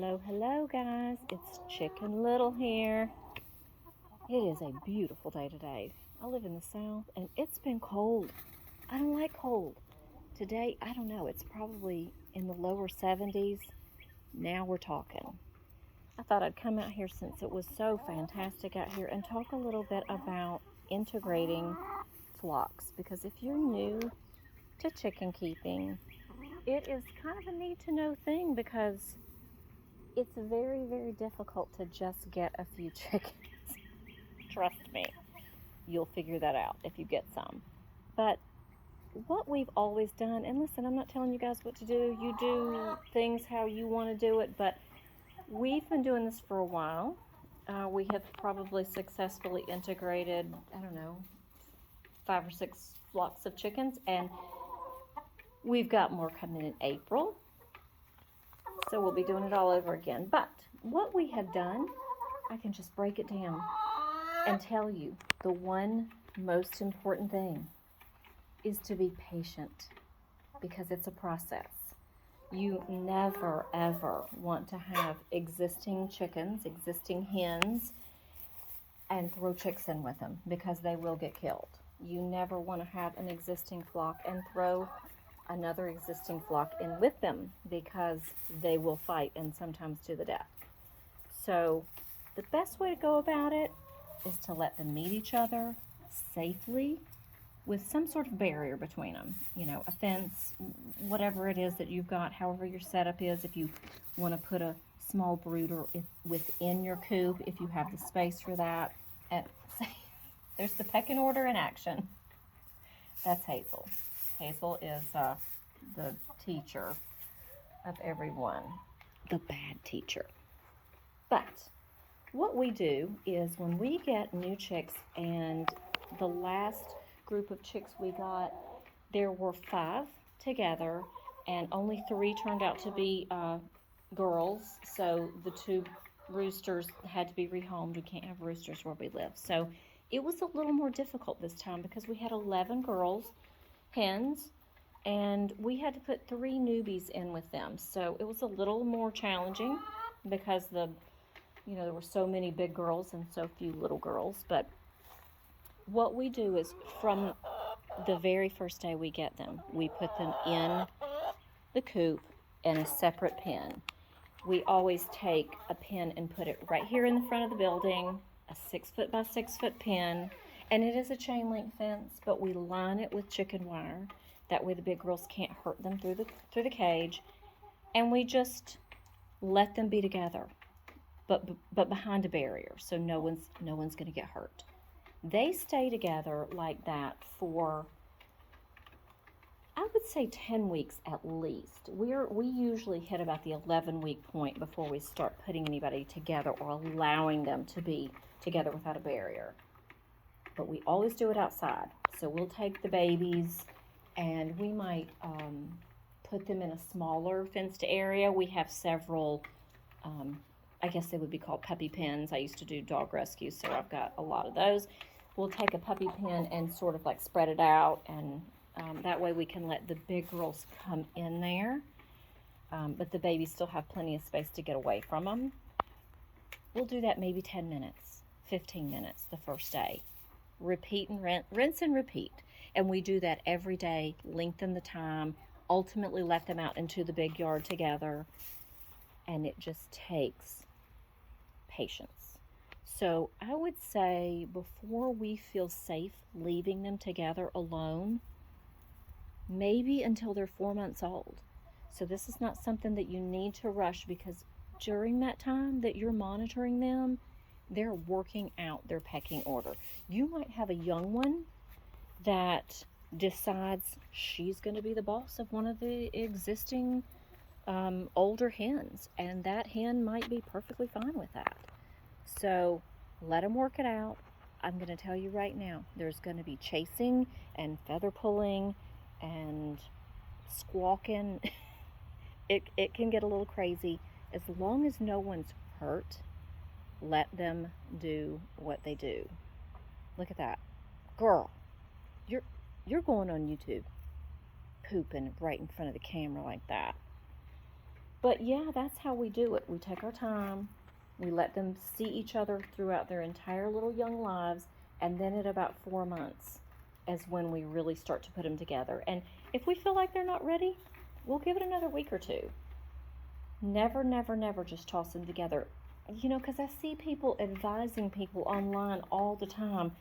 Hello, guys. It's Chicken Little here. It is a beautiful day today. I live in the South and it's been cold. I don't like cold. Today, I don't know, it's probably in the lower 70s. Now we're talking. I thought I'd come out here since it was so fantastic out here and talk a little bit about integrating flocks, because if you're new to chicken keeping, it is kind of a need to know thing, because it's very, very difficult to just get a few chickens. Trust me, you'll figure that out if you get some. But what we've always done, and listen, I'm not telling you guys what to do. You do things how you want to do it, but we've been doing this for a while. We have probably successfully integrated, I don't know, 5 or 6 flocks of chickens, and we've got more coming in April. So we'll be doing it all over again. But what we have done, I can just break it down and tell you the one most important thing is to be patient, because it's a process. You never ever want to have existing chickens, existing hens, and throw chicks in with them, because they will get killed. You never want to have an existing flock and throw another existing flock in with them, because they will fight, and sometimes to the death. So the best way to go about it is to let them meet each other safely with some sort of barrier between them. You know, a fence, whatever it is that you've got, however your setup is. If you want to put a small brooder within your coop, if you have the space for that. And there's the pecking order in action. That's Hazel. Hazel is the teacher of everyone, the bad teacher. But what we do is, when we get new chicks, and the last group of chicks we got, there were 5 together, and only 3 turned out to be girls. So the 2 roosters had to be rehomed. We can't have roosters where we live. So it was a little more difficult this time, because we had 11 girls, hens, and we had to put 3 newbies in with them. So it was a little more challenging, because there were so many big girls and so few little girls. But what we do is, from the very first day we get them, we put them in the coop in a separate pen. We always take a pen and put it right here in the front of the building, a 6-foot by 6-foot pen, and it is a chain link fence, but we line it with chicken wire. That way the big girls can't hurt them through the cage, and we just let them be together, but behind a barrier, so no one's going to get hurt. They stay together like that for, I would say, 10 weeks at least. We usually hit about the 11-week point before we start putting anybody together or allowing them to be together without a barrier. But we always do it outside. So we'll take the babies, and we might put them in a smaller fenced area. We have several, I guess they would be called puppy pens. I used to do dog rescues, so I've got a lot of those. We'll take a puppy pen and sort of like spread it out, and that way we can let the big girls come in there, but the babies still have plenty of space to get away from them. We'll do that maybe 10 minutes, 15 minutes the first day. Repeat and rinse and repeat. And we do that every day, lengthen the time, ultimately let them out into the big yard together, and it just takes patience. So I would say, before we feel safe leaving them together alone, maybe until they're 4 months old. So this is not something that you need to rush, because during that time that you're monitoring them, they're working out their pecking order. You might have a young one that decides she's going to be the boss of one of the existing older hens, and that hen might be perfectly fine with that. So let them work it out. I'm going to tell you right now, there's going to be chasing and feather pulling and squawking. It can get a little crazy. As long as no one's hurt, let them do what they do. Look at that. Girl, you're going on YouTube pooping right in front of the camera like that. But yeah, that's how we do it. We take our time. We let them see each other throughout their entire little young lives. And then at about 4 months is when we really start to put them together. And if we feel like they're not ready, we'll give it another week or two. Never, never, never just toss them together. Because I see people advising people online all the time,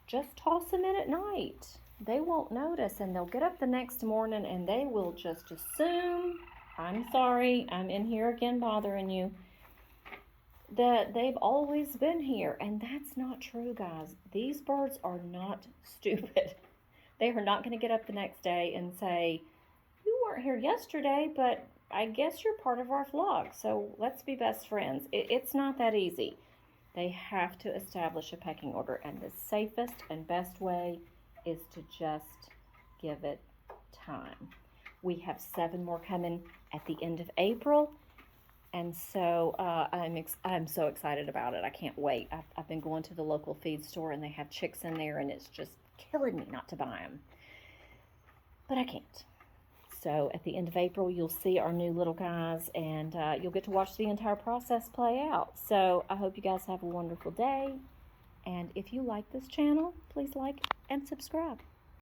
just toss them in at night. They won't notice, and they'll get up the next morning and they will just assume, I'm sorry, I'm in here again bothering you, that they've always been here. And that's not true, guys. These birds are not stupid. They are not going to get up the next day and say, you weren't here yesterday, but I guess you're part of our flock, so let's be best friends. It's not that easy. They have to establish a pecking order, and the safest and best way is to just give it time. We have 7 more coming at the end of April, and so I'm so excited about it. I can't wait. I've been going to the local feed store, and they have chicks in there, and it's just killing me not to buy them. But I can't. So at the end of April, you'll see our new little guys, and you'll get to watch the entire process play out. So I hope you guys have a wonderful day. And if you like this channel, please like and subscribe.